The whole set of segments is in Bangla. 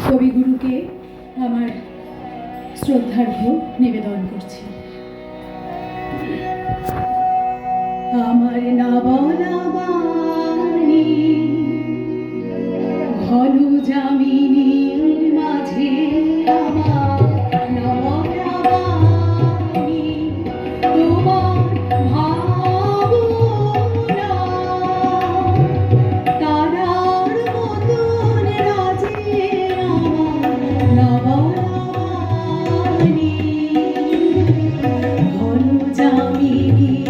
কবিগুরুকে আমার শ্রদ্ধার্ঘ্য নিবেদন করছি। আমার না বলা বাণী ঘন যামিনীর মাঝে, আমার না বলা বাণী তোমার ভাবনা তারার মতন রাজে, আমার না বলা বাণী ঘন যামিনীর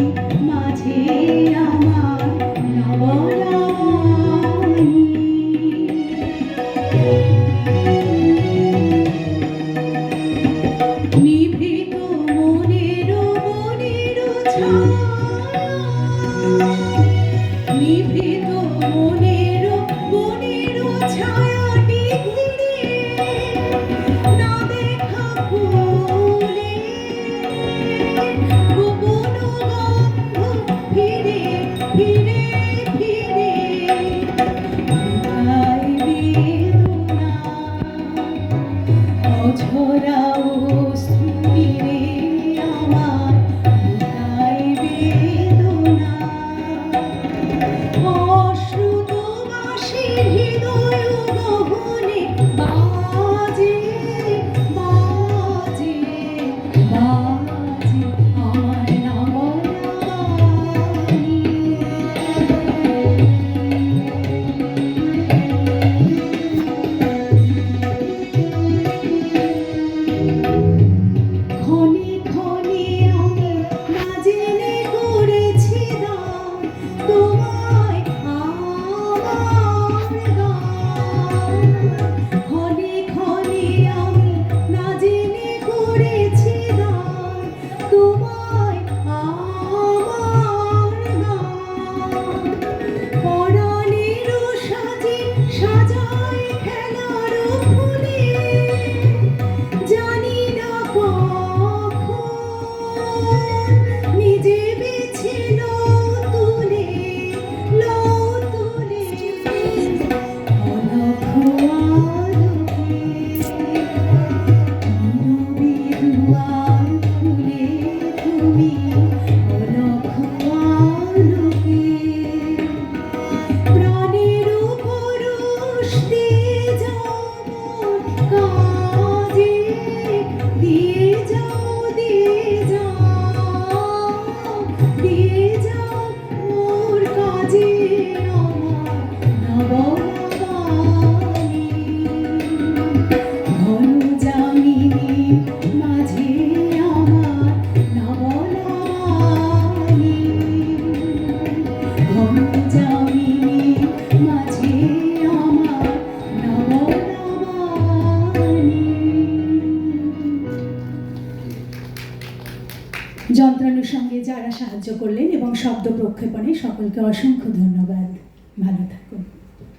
মাঝে, আমার না বলা বাণী। নিভৃত মনের ছায়া, নিভৃত মনের ছায়াটি ঘিরে না দেখা ফুলে গোপন গন্ধ ফিরে ফিরে ফিরে লুকায় বেদনা অঝরা অশ্রুনীরে, আমার লুকায় বেদনা অশ্রুত বাঁশির হৃদয় গহনে বাজে বাজে বাজে, আমার না বলা বাণী। ক্ষণে ক্ষণে আমি না জেনে করেছি দান তোমায় আমার গান। ক্ষণে ক্ষণে আমি না জেনে করেছি দান তোমায় আমার গান। পরাণের সাজে সাজায় খেলার ফুলে, জানি না কখন নিজে বেছে লও তুলে অলখ আলোকে নীরবে দুয়ার খুলে তুমি অলখ আলোকে প্রাণের পরশ দিয়ে যাও মোর কাজে, দিয়ে যাও দিয়ে যাও দিয়ে যাও মোর কাজে, আমার না বলা বাণী ঘন যামিনীর মাঝে, আমার না বলা বাণী ঘন যামিনীর মাঝে, আমার না বলা বাণী। যন্ত্রাংশের সঙ্গে যারা সাহায্য করলেন এবং শব্দ প্রক্ষেপণে সকলকে অসংখ্য ধন্যবাদ। ভালো থাকুন।